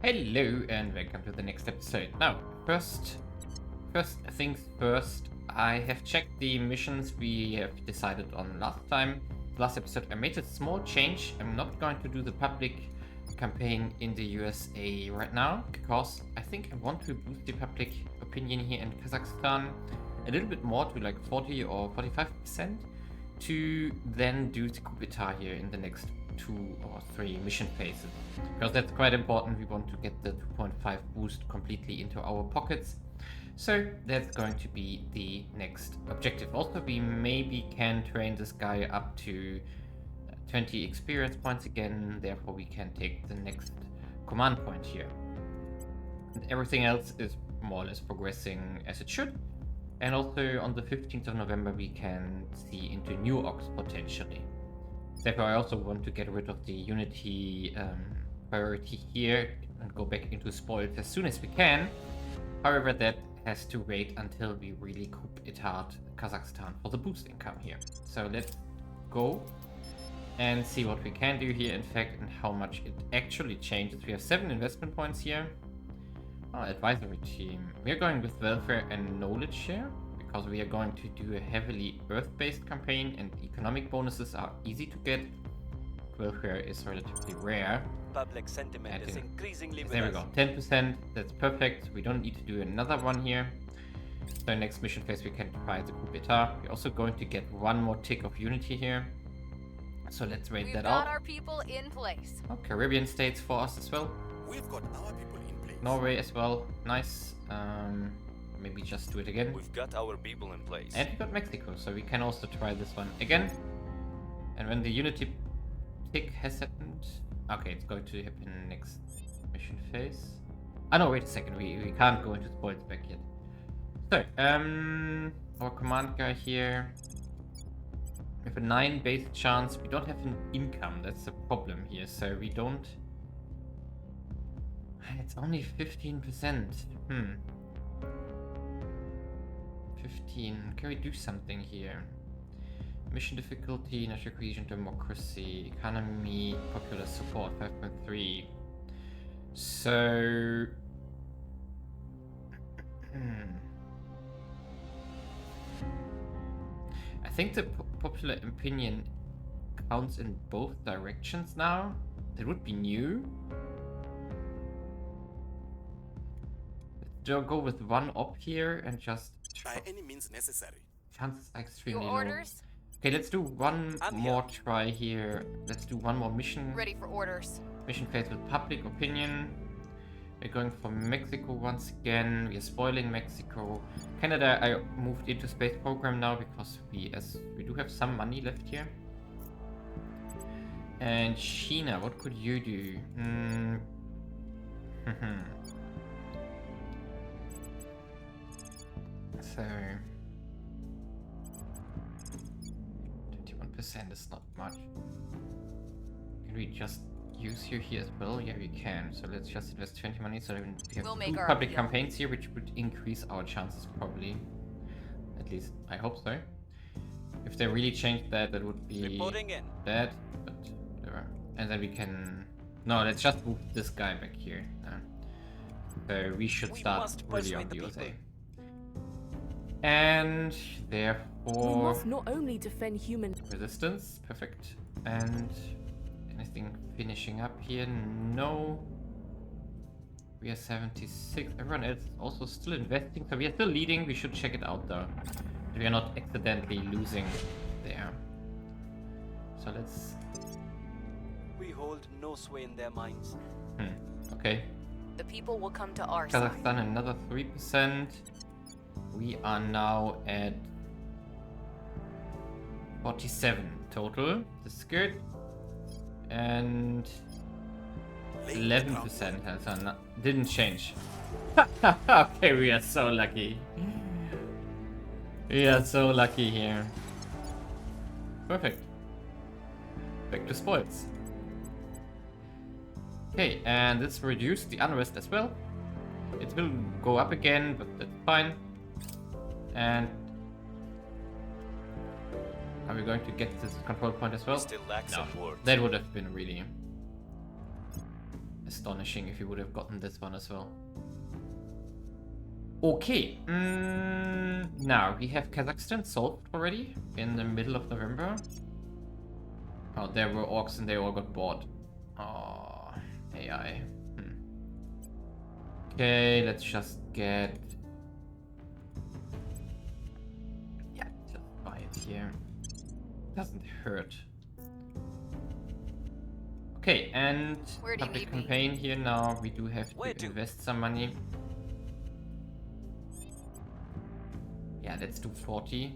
Hello and welcome to the next episode. Now, first things first, I have checked the missions we have decided on last time. Last episode I made a small change. I'm not going to do the public campaign in the USA right now because I think I want to boost the public opinion here in Kazakhstan a little bit more to like 40 or 45% to then do the coup d'etat here in the next 2 or 3 mission phases, because that's quite important. We want to get the 2.5 boost completely into our pockets, so that's going to be the next objective. Also, we maybe can train this guy up to 20 experience points again, therefore we can take the next command point here, and everything else is more or less progressing as it should. And also on the 15th of November we can see into New Ox potentially. Therefore, I also want to get rid of the Unity priority here and go back into spoils as soon as we can. However, that has to wait until we really coup d'etat Kazakhstan for the boost income here. So let's go and see what we can do here, in fact, and how much it actually changes. We have 7 investment points here. Oh, advisory team. We're going with welfare and knowledge share, because we are going to do a heavily earth-based campaign and economic bonuses are easy to get. Welfare is relatively rare. Public sentiment is increasingly there we go, 10%, that's perfect. We don't need to do another one here. So next mission phase we can try the coup d'etat. We're also going to get one more tick of unity here. So let's rate that out. We've got our people in place. Oh, Caribbean states for us as well. We've got our people in place. Norway as well, nice. Maybe just do it again. We've got our people in place. And we got Mexico, so we can also try this one again. And when the unity tick has happened... Okay, it's going to happen next mission phase. Oh no, wait a second, we can't go into spoils back yet. So, our command guy here... We have a 9 base chance. We don't have an income, that's the problem here, so we don't... It's only 15%. 15. Can we do something here? Mission difficulty, national cohesion, democracy, economy, popular support, 5.3. So... I think the popular opinion counts in both directions now. That would be new. Let's go with one op here and just... By any means necessary. Chances are extremely Your orders? low. Okay, let's do one more try here. Let's do one more mission. Ready for orders. Mission phase with public opinion. We're going for Mexico once again. We are spoiling Mexico. Canada, I moved into space program now because we do have some money left here. And China, what could you do? So 21% is not much. Can we just use you here as well? Yeah, we can. So let's just invest 20 money. So we have We'll 2 make our public appeal. campaigns here, which would increase our chances probably. At least I hope so. If they really change that, that would be Reporting in. bad. But whatever. And then we can... No, let's just move this guy back here. So we should We start must really on persuade the the USA. people. And We therefore must not only defend human... resistance, perfect. And anything finishing up here? No. We are 76. Everyone else is also still investing, so we are still leading. We should check it out though. We are not accidentally losing there. So let's... We hold no sway in their minds. Okay. The people will come to our side. Kazakhstan another 3%. We are now at 47 total. This is good. And 11% has didn't change. Okay, we are so lucky. We are so lucky here. Perfect. Back to spoils. Okay, and let's reduce the unrest as well. It will go up again, but that's fine. And are we going to get this control point as well? We still lack some words. That would have been really astonishing if you would have gotten this one as well. Okay, now we have Kazakhstan solved already in the middle of November. Oh, there were orcs and they all got bought. Oh, AI. Okay, let's just get... Yeah, just buy it here. Doesn't hurt. Okay, and Where do you public need me? campaign here now. We do have Where to to? invest some money. Yeah, let's do 40.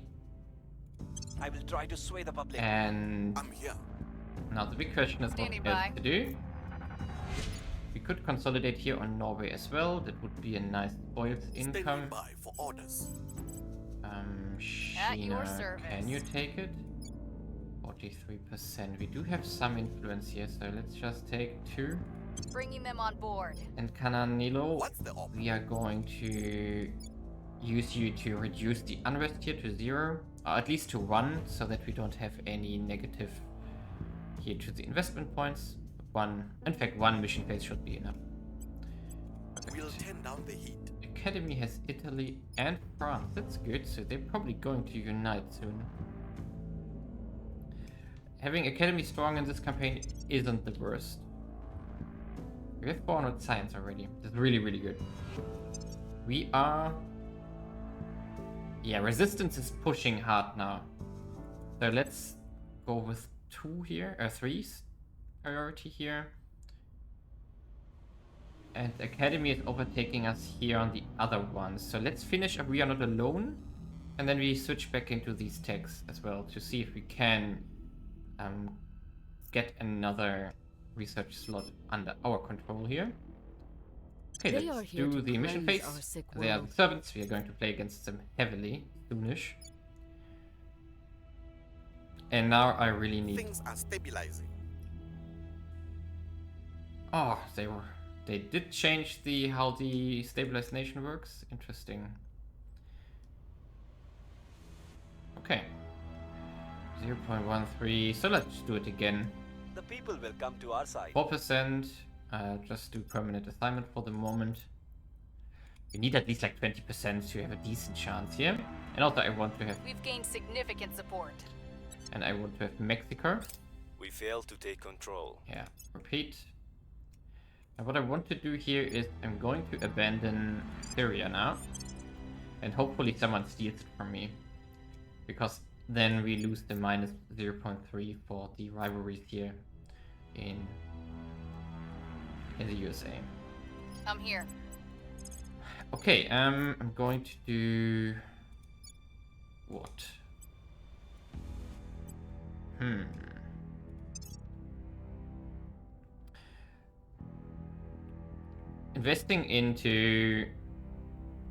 I will try to sway the public. And I'm here. now the big question is what Standing else by. to do. We could consolidate here on Norway as well. That would be a nice spoils income. Standing by for orders. At your Sheena, service. can you take it? 43%. We do have some influence here, so let's just take 2. Bringing them on board. And Kananilo, What's the op? we are going to use you to reduce the unrest here to 0, or at least to 1, so that we don't have any negative here to the investment points. 1, in fact, 1 mission phase should be enough. Perfect. We'll turn down the heat. Academy has Italy and France. That's good, so they're probably going to unite soon. Having Academy strong in this campaign isn't the worst. We have 400 science already. That's really, really good. We are... Yeah, resistance is pushing hard now. So let's go with 2 here, 3's priority here. And Academy is overtaking us here on the other ones. So let's finish We Are Not Alone. And then we switch back into these techs as well to see if we can get another research slot under our control here. Okay, They are let's here do to the mission cleanse phase. our sick They are world. the servants. We are going to play against them heavily soonish. And now I really need... Things are stabilizing. Oh, they did change how the stabilized nation works. Interesting. Okay. 0.13. So let's do it again. The people will come to our side. 4%. Just do permanent assignment for the moment. We need at least like 20% to have a decent chance here. And also I want to have... We've gained significant support. And I want to have Mexico. We failed to take control. Yeah, repeat. And what I want to do here is I'm going to abandon Syria now. And hopefully someone steals it from me. Because then we lose the minus 0.3 for the rivalries here in the USA. I'm here. Okay, I'm going to do... What? Investing into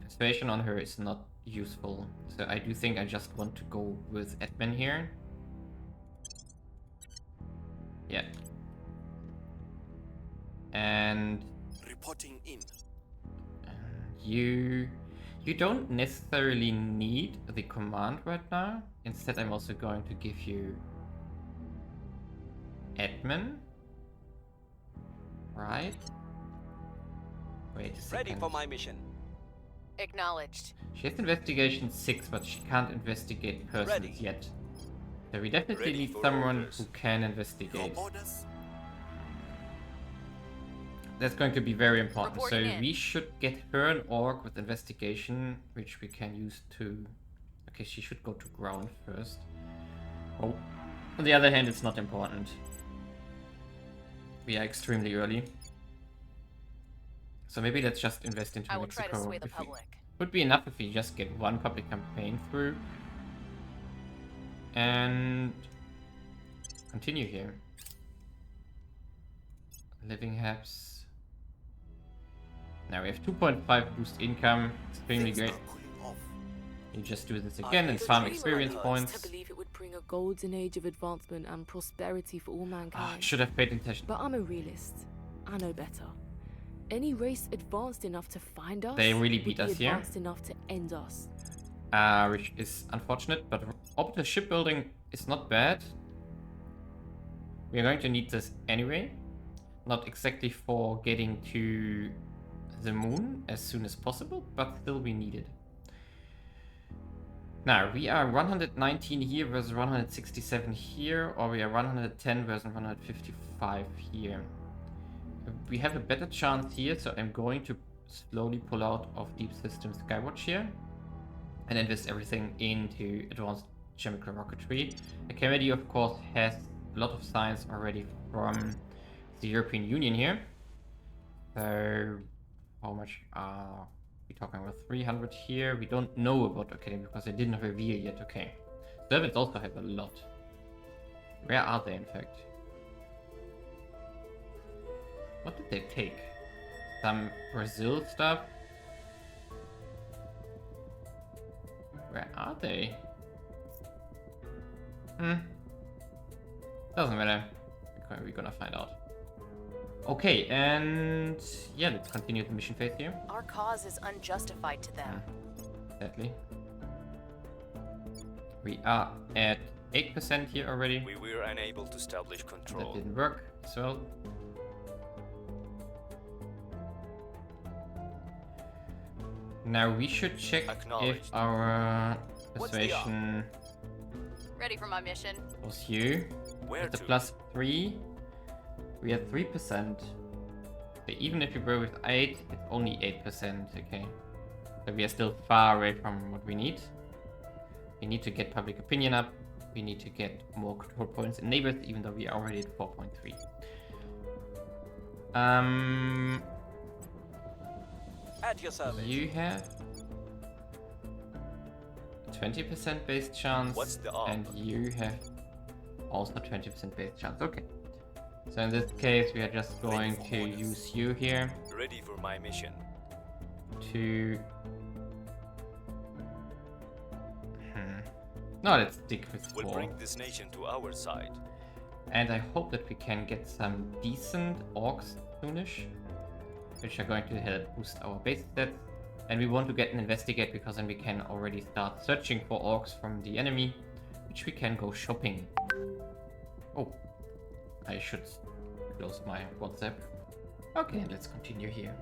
persuasion on her is not useful, so I do think I just want to go with admin here. Yeah. And Reporting in. you don't necessarily need the command right now. Instead, I'm also going to give you admin. Right? Wait a second. Ready for my mission. Acknowledged. She has investigation 6, but she can't investigate persons Ready. yet. So we definitely Ready need for someone orders. who can Your investigate. orders. That's going to be very important. So Reporting in. we should get her an orc with investigation, which we can use to... Okay, she should go to ground first. Oh. On the other hand, it's not important. We are extremely early. So maybe let's just invest into I will Mexico. try to sway the if we- public. Would be enough if we just get one public campaign through. And continue here. Living Habs. Now we have 2.5 boost income. Extremely Things great. are cooling off. You just do this I again and hate farm to be experience like points. To believe it would bring a golden age of advancement and prosperity for all Ah, mankind. should have paid attention. But I'm a realist. I know better. Any race advanced enough to find us They really would beat be us here. advanced enough to end us. Which is unfortunate, but orbital shipbuilding is not bad. We are going to need this anyway. Not exactly for getting to the moon as soon as possible, but still we need it. Now, we are 119 here versus 167 here, or we are 110 versus 155 here. We have a better chance here, so I'm going to slowly pull out of Deep System Skywatch here and invest everything into advanced chemical rocketry. Academy, of course, has a lot of science already from the European Union here. So, how much are we talking about? 300 here. We don't know about Academy because they didn't reveal yet. Okay. Servants also have a lot. Where are they, in fact? What did they take? Some Brazil stuff? Where are they? Doesn't matter. We're gonna find out. Okay, and yeah, let's continue the mission phase here. Our cause is unjustified to them. Sadly. We are at 8% here already. We were unable to establish That control. didn't work as well. Now we should check if Acknowledged. our What's the persuasion Ready for my mission? was you. Where With the to? +3, we are 3%. So even if you go with 8, it's only 8%. Okay. So we are still far away from what we need. We need to get public opinion up. We need to get more control points in neighbors, even though we are already at 4.3. At your service. You have 20% base chance, What's the offer? and you have also 20% base chance. Okay. So in this case, we are just going to use you here Ready for my mission. to... No, let's stick with We'll 4. bring this nation to our side. And I hope that we can get some decent orcs soonish, which are going to help boost our base stats. And we want to get an investigate because then we can already start searching for orcs from the enemy, which we can go shopping. Oh, I should close my WhatsApp. Okay, let's continue here.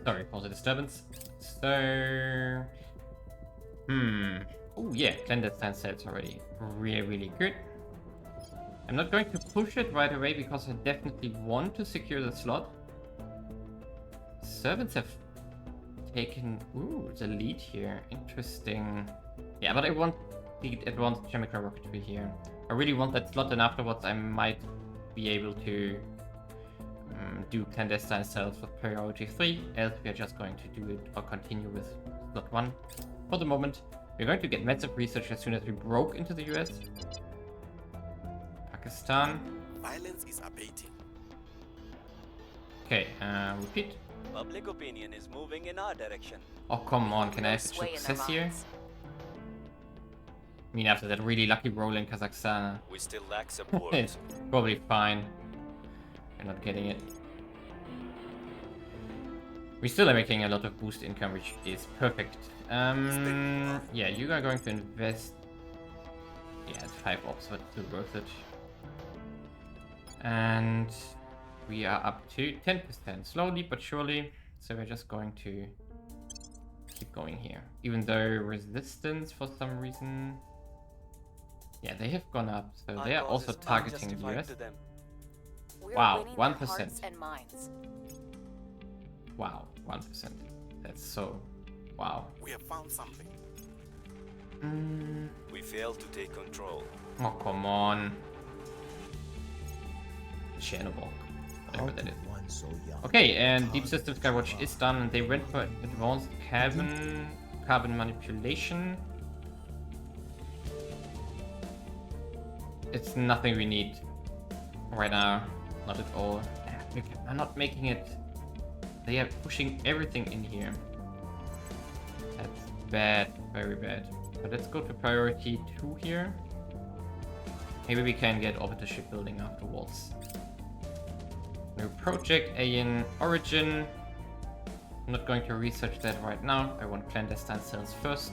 Sorry for the disturbance. So, oh yeah, clandestine sales already really good. I'm not going to push it right away because I definitely want to secure the slot. Servants have taken the lead here. Interesting. Yeah, but I want the advanced chemical rocketry here. I really want that slot, and afterwards I might be able to do clandestine sales with priority 3, else we are just going to do it or continue with slot 1. For the moment, we're going to get massive research as soon as we broke into the US. Pakistan. Violence is abating. Okay, repeat. Public opinion is moving in our direction. Oh, come on, can I No have sway in their success here? minds. I mean, after that really lucky roll in Kazakhstan, We still lack support. it's probably fine. We're not getting it. We still are making a lot of boost income, which is perfect. Yeah, you are going to invest. Yeah, at 5 ops, but still worth it. And we are up to 10%, slowly but surely. So we're just going to keep going here. Even though resistance for some reason. Yeah, they have gone up, so Our they are cause also is targeting the unjustified US. to them. We're Wow, winning 1%. their hearts and minds. Wow, 1%. That's so... Wow. We have found something. We failed to take control. Oh, come on. Chernobyl. Whatever that is. One so young. Okay, and Deep System Skywatch is done, and they went for advanced carbon manipulation. It's nothing we need right now. Not at all. I'm not making it. They are pushing everything in here. That's bad. Very bad. But let's go to priority 2 here. Maybe we can get orbiter shipbuilding afterwards. New project, alien origin. I'm not going to research that right now. I want clandestine cells first.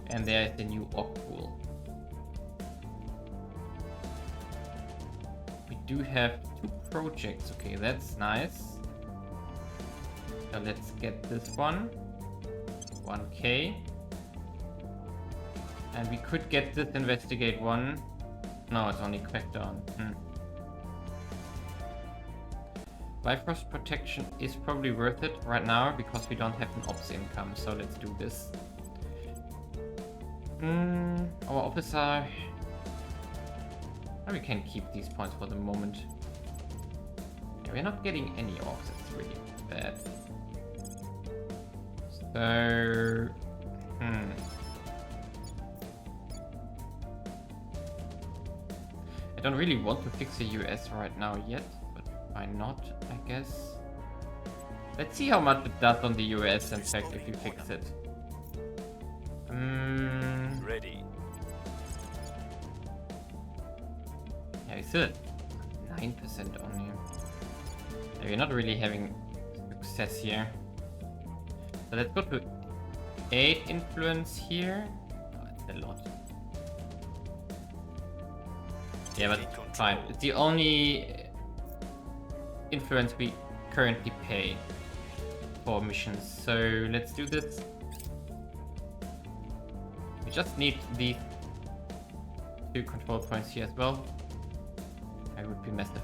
And there is the new orc pool. do have 2 projects. Okay, that's nice. So let's get this one. 1k. And we could get this investigate one. No, it's only crackdown. Bifrost protection is probably worth it right now because we don't have an ops income. So let's do this. Our officer... we can keep these points for the moment. Yeah, we're not getting any orcs, it's really bad. So... I don't really want to fix the US right now yet, but why not, I guess? Let's see how much it does on the US, in fact, if you fix it. Ready. Yeah, we still at 9% only. Yeah, we're not really having success here. So let's go to 8 influence here. Oh, that's a lot. Yeah, but fine. It's the only influence we currently pay for missions. So let's do this. We just need these 2 control points here as well. I would be massive.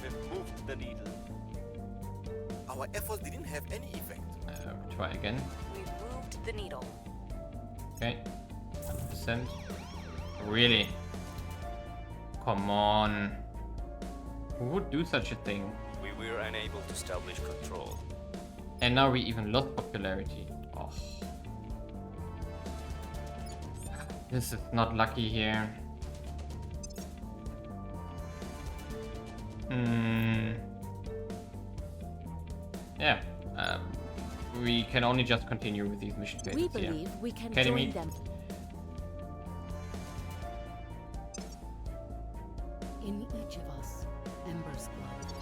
We've moved the needle. Our efforts didn't have any effect. Try again. We've moved the needle. Okay. 100%. Really? Come on. Who would do such a thing? We were unable to establish control. And now we even lost popularity. Oh. This is not lucky here. Yeah. We can only just continue with these mission phases. We believe we can Academy. join them. In each of us, Ember's blood.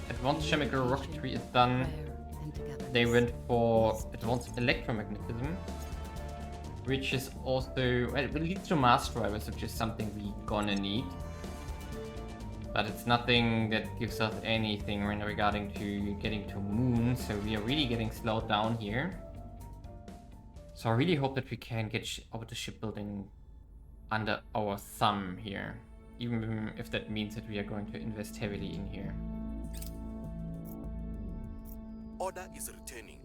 Advanced chemical rocketry is done. They went for advanced electromagnetism, which is also, well, it leads to mass drivers, which is something we gonna need. But it's nothing that gives us anything regarding to getting to moon, so we are really getting slowed down here. So I really hope that we can get over to shipbuilding under our thumb here, even if that means that we are going to invest heavily in here. Order is returning.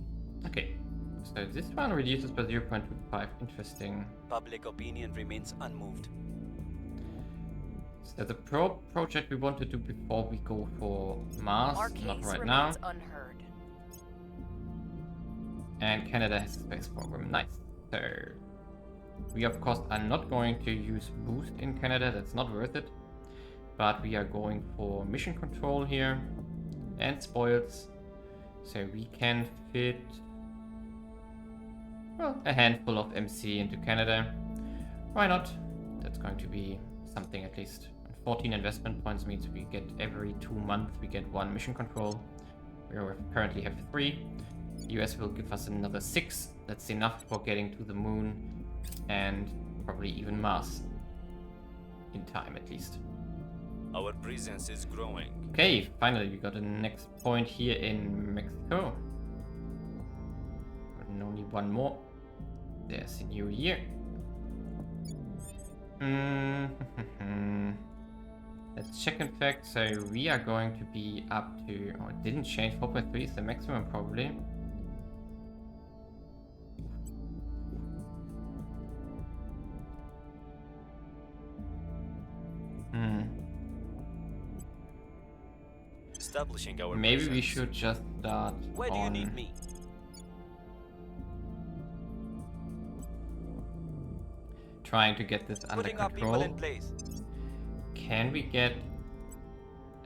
Okay, so this one reduces by 0.25. Interesting. Public opinion remains unmoved. So the project we want to do before we go for Mars, Our not case right now. remains unheard. And Canada has a space program. Nice. So we of course are not going to use boost in Canada. That's not worth it. But we are going for mission control here and spoils. So we can fit, well, a handful of MC into Canada. Why not? That's going to be something at least. 14 investment points means we get every 2 months we get 1 mission control. We currently have 3. The US will give us another 6. That's enough for getting to the moon and probably even Mars. In time at least. Our presence is growing. Okay, finally we got a next point here in Mexico. And only 1 more. There's a new year. Let's check in fact. So we are going to be up to, oh, it didn't change. 4.3 is the maximum probably. Establishing our Maybe presence. we should just start Where do you on need me? trying to get this under Putting our people control. in place. Can we get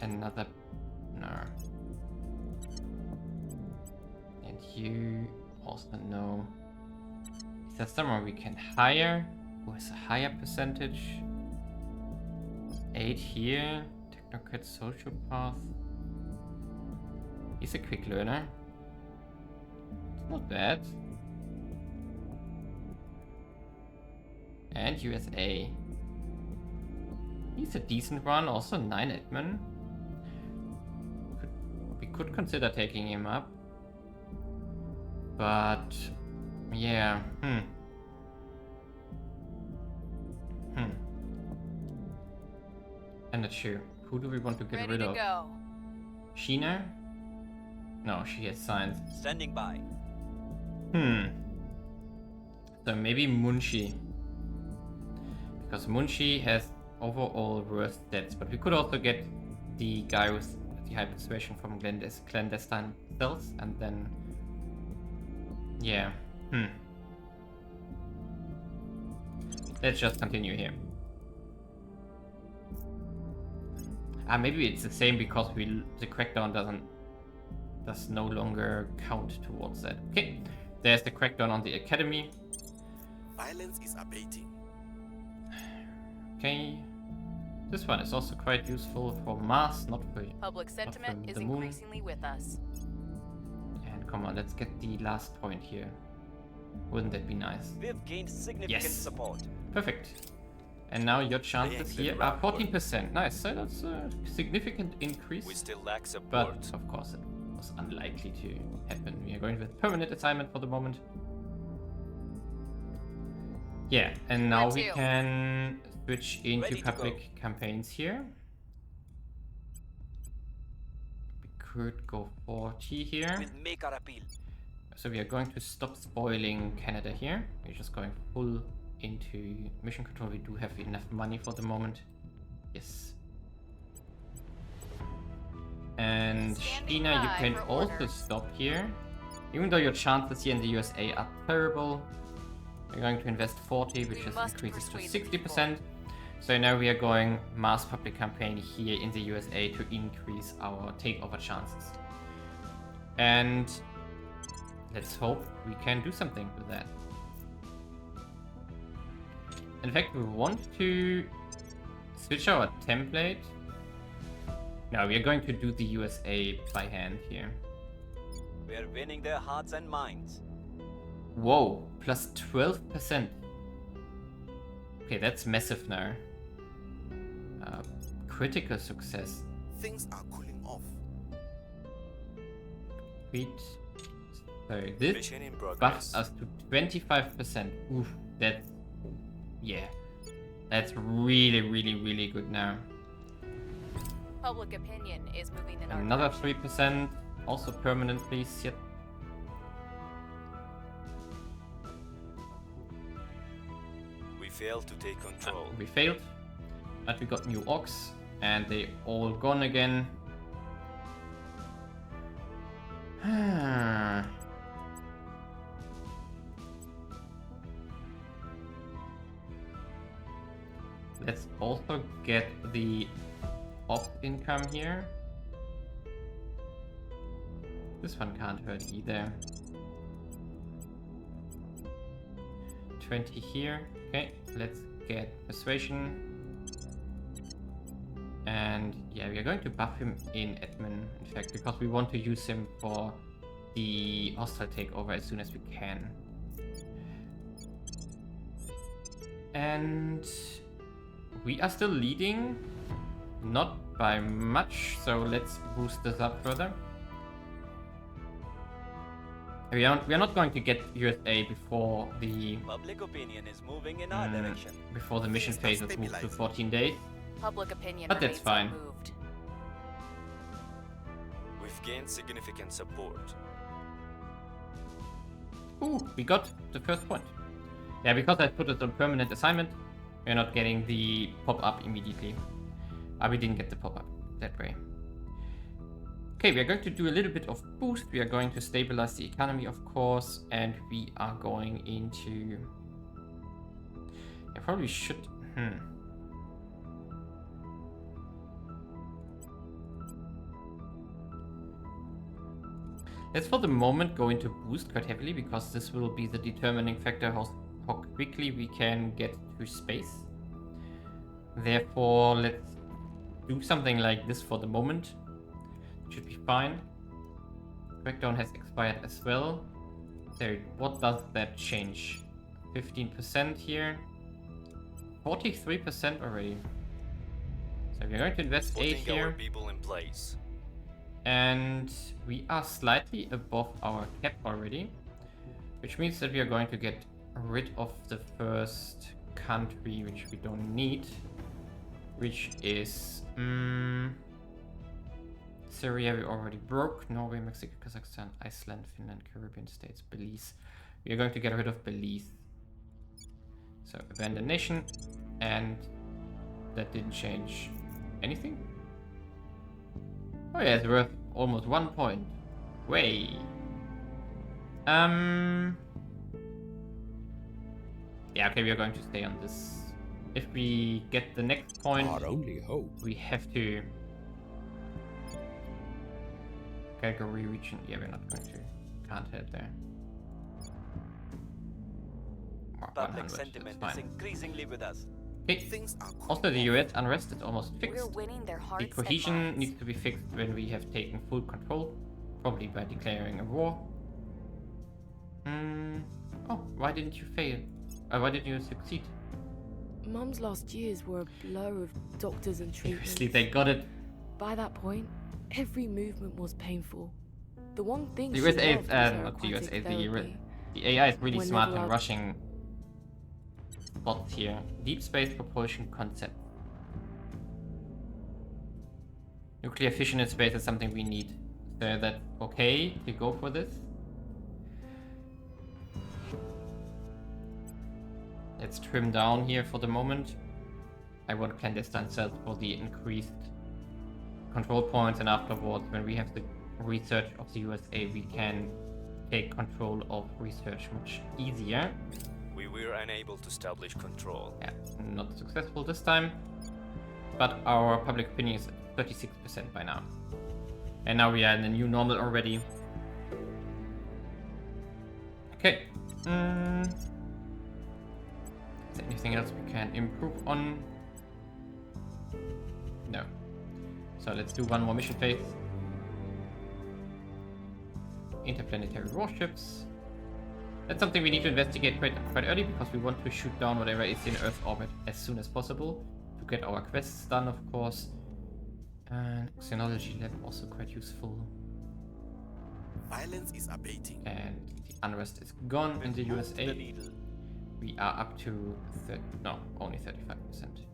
another? No. And you also know. Is there someone we can hire who has a higher percentage? 8 here. Technocrat sociopath. He's a quick learner. It's not bad. And USA. He's a decent one, also 9 admin. could consider taking him up. But yeah, I'm not sure. Who do we want to get Ready rid to of? go. Sheena? No, she has science. Standing by. So maybe Munshi. Because Munshi has overall worse stats, but we could also get the guy with the high persuasion from clandestine cells, and then yeah. Let's just continue here. Maybe it's the same because the crackdown does no longer count towards that. Okay, there's the crackdown on the academy. Violence is abating. Okay, this one is also quite useful for Mars, not for Public sentiment is the moon. increasingly with us. And come on, let's get the last point here. Wouldn't that be nice? We've gained significant Yes. support. Perfect. And now your chances here are 14%. Nice, so that's a significant increase. We still lack But support. of course it was unlikely to happen. We are going with permanent assignment for the moment. Yeah, and now Where we to? can switch into Ready to public campaigns here. We could go 40 here. We'll make our appeal. So we are going to stop spoiling Canada here. We're just going full into mission control. We do have enough money for the moment. Yes. And Standing Sheena, you by can for also orders. stop here. Even though your chances here in the USA are terrible. We're going to invest 40, which We just must increases to persuade the 60%. So now we are going mass public campaign here in the USA to increase our takeover chances. And let's hope we can do something with that. In fact, we want to switch our template. No, we are going to do the USA by hand here. We're winning their hearts and minds. Whoa, plus 12%. Okay, that's massive now. Critical success. Things are cooling off. Wait. So this Mission in buffs progress. us to 25%. Oof, that's... yeah. That's really, really, really good now. Public opinion is moving in our Another direction. 3%. Also permanent, please. Yep. We failed to take control. We failed. But we got new orcs. And they all gone again. Let's also get the opt income here. This one can't hurt either. 20 here. Okay, let's get persuasion. And yeah, we are going to buff him in admin, in fact, because we want to use him for the hostile takeover as soon as we can. And we are still leading, not by much, so let's boost this up further. We are not going to get USA before the Public opinion is moving in our direction. before the mission phase is moved to 14 days. Public opinion But that's remains fine. unmoved. We've gained significant support. Ooh, we got the first point. Yeah, because I put it on permanent assignment, we're not getting the pop-up immediately. We didn't get the pop-up that way. Okay, we are going to do a little bit of boost. We are going to stabilize the economy, of course, and we are going into... I probably should... Let's for the moment go into boost quite heavily, because this will be the determining factor how quickly we can get to space. Therefore, let's do something like this for the moment. Should be fine. Crackdown has expired as well. So what does that change? 15% here. 43% already. So we're going to invest 8 Putting our here. people in place. And we are slightly above our cap already, which means that we are going to get rid of the first country which we don't need, which is Syria. We already broke. Norway, Mexico, Kazakhstan, Iceland, Finland, Caribbean states, Belize. We are going to get rid of Belize. So abandon nation, and that didn't change anything. Oh yeah, it's worth almost 1 point. Way. Yeah, okay, we are going to stay on this. If we get the next point, Our only hope. we have to... Category region, yeah, we're not going to. Can't head there. Public 100, sentiment that's is fine. increasingly with us. Okay. Things are Also, the US unrest is almost fixed. We're winning their hearts The and cohesion minds. needs to be fixed when we have taken full control, probably by declaring a war. Oh, why didn't you fail? Why didn't you succeed? Mum's last years were a blur of doctors and treatments. Seriously, they got it. By that point, every movement was painful. The one thing The she USA, loved was not the USA, aquatic therapy. the AI is really We're smart never in allowed- rushing spots here. Deep space propulsion concept. Nuclear fission in space is something we need. So that's okay to go for this. Let's trim down here for the moment. I want clandestine cells for the increased control points, and afterwards, when we have the research of the USA, we can take control of research much easier. We were unable to establish control. Yeah, not successful this time, but our public opinion is at 36% by now. And now we are in the new normal already. Okay. Is there anything else we can improve on? No. So let's do one more mission phase. Interplanetary warships. That's something we need to investigate quite early, because we want to shoot down whatever is in Earth orbit as soon as possible to get our quests done, of course. And Xenology lab also quite useful. Violence is abating. And the unrest is gone in the Move the USA. needle. We are up to only 35%.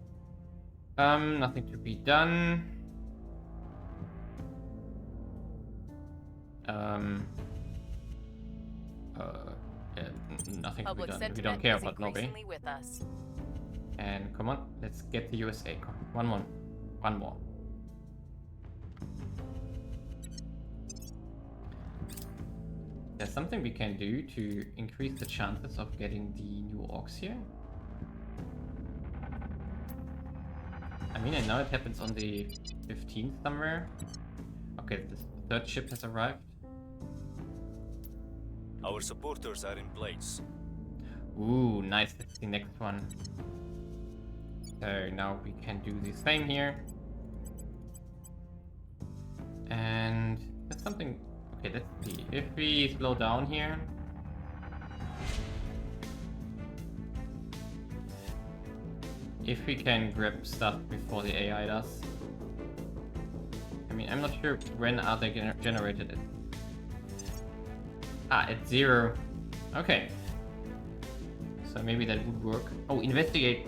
Nothing to be done. Yeah, nothing to be Public done. We sentiment don't care is about Norway. increasingly with us. And come on, let's get the USA. One more. There's something we can do to increase the chances of getting the new orcs here. I mean, I know it happens on the 15th somewhere. Okay, the third ship has arrived. Our supporters are in place. Ooh, nice. That's the next one. So now we can do the same here. And that's something... Okay, let's see. If we slow down here... If we can grab stuff before the AI does. I mean, I'm not sure when are they generated. At 0. Okay. So maybe that would work. Oh, investigate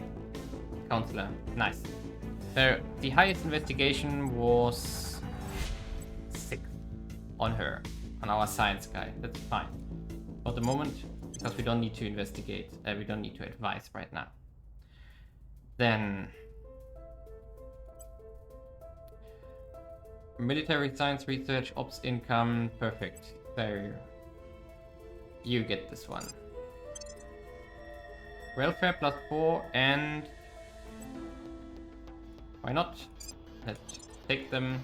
councilor. Nice. So the highest investigation was 6 on her, on our science guy. That's fine. For the moment, because we don't need to investigate, we don't need to advise right now. Then military science research, ops income, perfect. So you get this one. Welfare +4, and why not? Let's take them.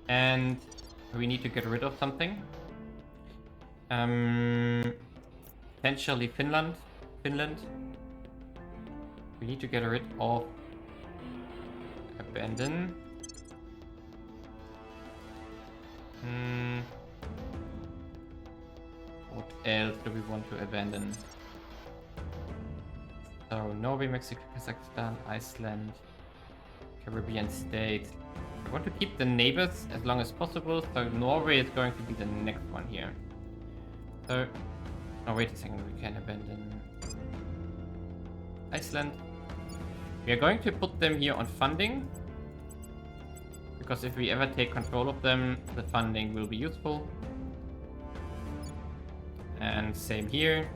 And we need to get rid of something. Potentially Finland. We need to get rid of abandon. What else do we want to abandon? So Norway, Mexico, Kazakhstan, Iceland, Caribbean states. I want to keep the neighbors as long as possible, so Norway is going to be the next one here. So, oh wait a second, we can abandon Iceland. We are going to put them here on funding, because if we ever take control of them, the funding will be useful. And same here.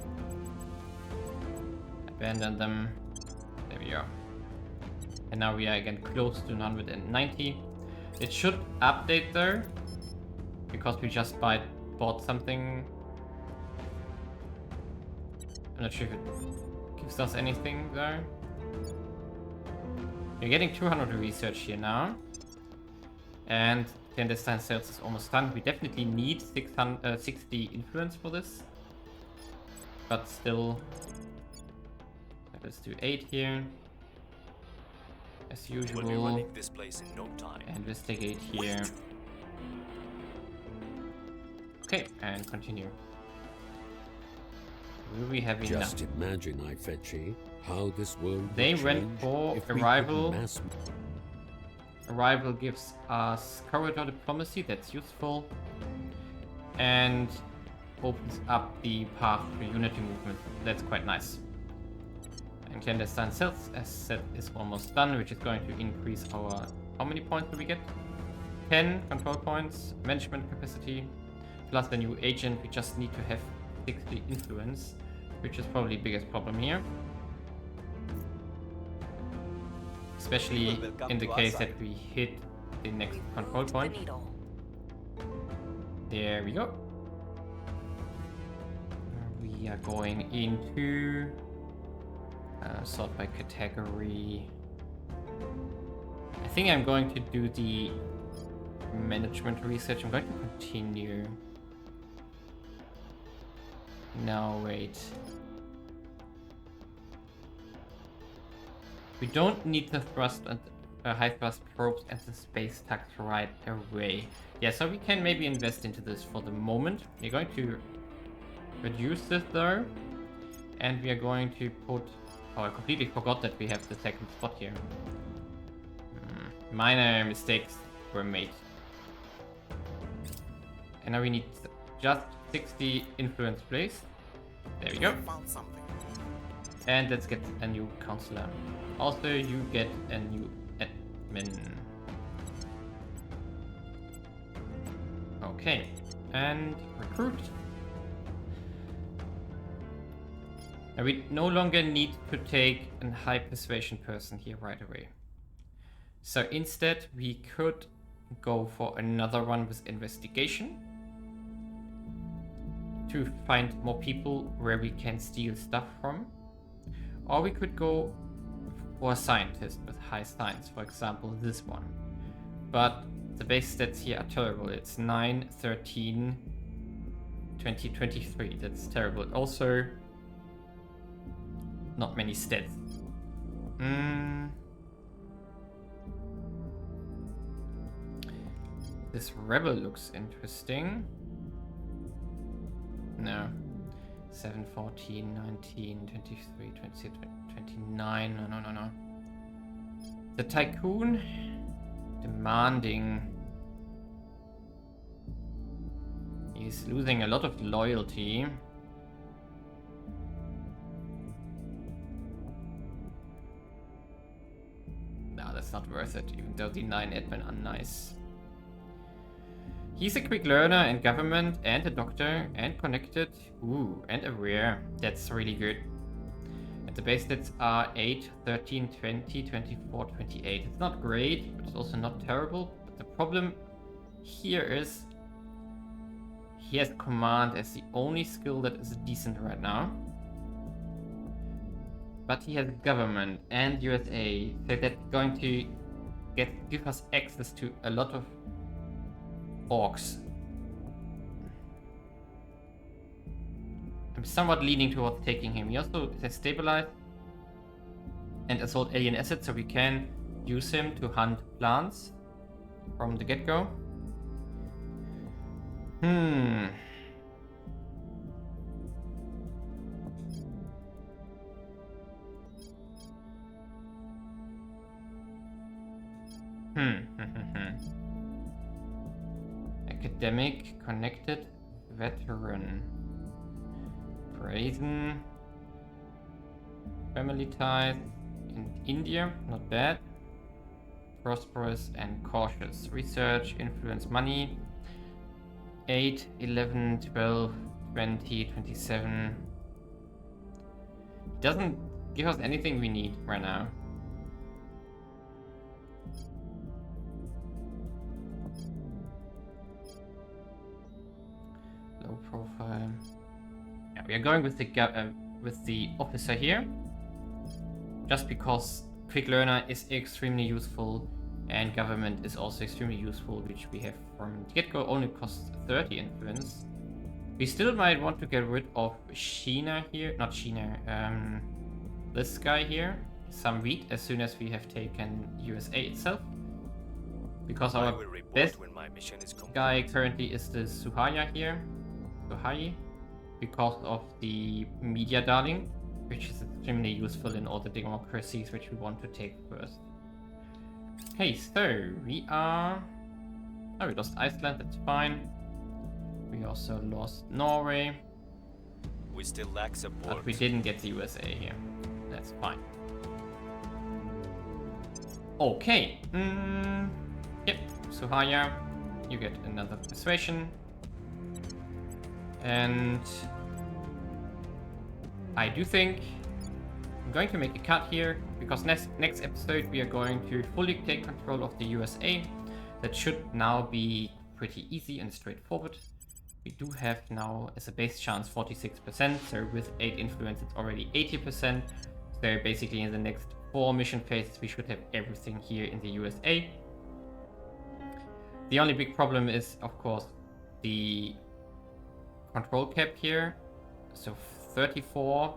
Abandon them. There we go. And now we are again close to 190. It should update though, because we just bought something. I'm not sure if it gives us anything though. We're getting 200 research here now. And clandestine sales is almost done. We definitely need 60 influence for this. But still, let's do 8 here. As usual. We'll be running this place in no time. Investigate here. Okay, and continue. Will we have enough? Just imagine, Ifechi, how this world would They went change for if we could arrival. mass- Arrival gives us corridor diplomacy, that's useful. And opens up the path to unity movement. That's quite nice. And clandestine sales, as said, is almost done, which is going to increase our... How many points do we get? 10 control points, management capacity, plus the new agent. We just need to have 60 influence, which is probably the biggest problem here. Especially People will come in the to our case side. that we hit the next We've control moved point. the needle. There we go. We are going into sort by category. I think I'm going to do the management research. I'm going to continue. No, wait. We don't need the thrust and high thrust probes and the space tax right away. Yeah, so we can maybe invest into this for the moment. We're going to reduce this though, and we are going to put... Oh, I completely forgot that we have the second spot here. Minor mistakes were made. And now we need just 60 influence placed. There we go. Found something. And let's get a new councilor. Also, you get a new admin. Okay, and recruit. Now we no longer need to take a high persuasion person here right away. So instead, we could go for another one with investigation to find more people where we can steal stuff from. Or we could go for a scientist with high science, for example, this one. But the base stats here are terrible. It's 9, 13, 20, 23. That's terrible. Also, not many stats. This rebel looks interesting. No. 7, 14, 19, 23, 26, 29. No. The tycoon. Demanding. He's losing a lot of loyalty. No, that's not worth it, even though the 9 admin are nice. He's a quick learner and government and a doctor and connected. Ooh, and a rare. That's really good. And the base stats are 8, 13, 20, 24, 28. It's not great, but it's also not terrible. But the problem here is he has command as the only skill that is decent right now. But he has government and USA, so that's going to give us access to a lot of orcs. I'm somewhat leaning towards taking him. He also has stabilize and assault alien assets, so we can use him to hunt plants from the get-go. Academic, connected, veteran. Brazen. Family ties in India, not bad. Prosperous and cautious. Research, influence, money. 8, 11, 12, 20, 27. Doesn't give us anything we need right now. Low profile. Yeah, we are going with the officer here, just because quick learner is extremely useful and government is also extremely useful, which we have from the get-go. Only costs 30 influence. We still might want to get rid of Sheena here, not Sheena, this guy here, some wheat, as soon as we have taken USA itself. Because our best when my mission is complete. guy currently is the Suhaya here, Suhai, because of the media darling, which is extremely useful in all the democracies which we want to take first. Okay, so we are... Oh, we lost Iceland, that's fine. We also lost Norway. We still lack support. But we didn't get the USA here. That's fine. Okay. Yep, Suhaya, you get another persuasion. And I do think I'm going to make a cut here, because next episode we are going to fully take control of the USA. That should now be pretty easy and straightforward. We do have now as a base chance 46%, so with 8 influence it's already 80%. So basically in the next 4 mission phases we should have everything here in the USA. The only big problem is of course the control cap here. So 34,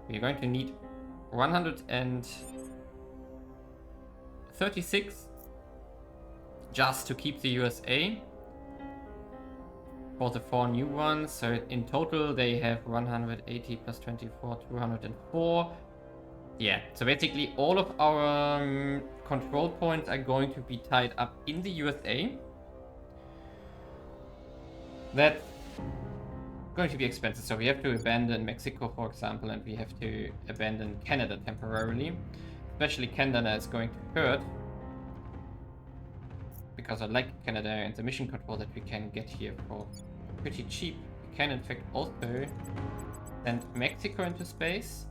we are going to need 136 just to keep the USA for the 4 new ones. So in total they have 180 plus 24, 204. Yeah, so basically all of our control points are going to be tied up in the USA. That's going to be expensive, so we have to abandon Mexico, for example, and we have to abandon Canada temporarily. Especially Canada is going to hurt, because I like Canada and the mission control that we can get here for pretty cheap. We can in fact also send Mexico into space,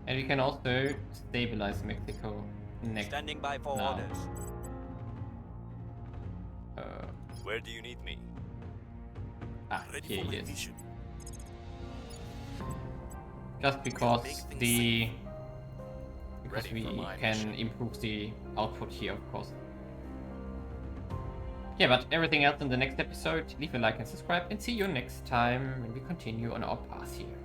and we can also stabilize Mexico next. Standing by for now. orders. Where do you need me? Ready Here for he my is. mission. Just because Ready we for my can mission. improve the output here, of course. Yeah, but everything else in the next episode, leave a like and subscribe, and see you next time when we continue on our path here.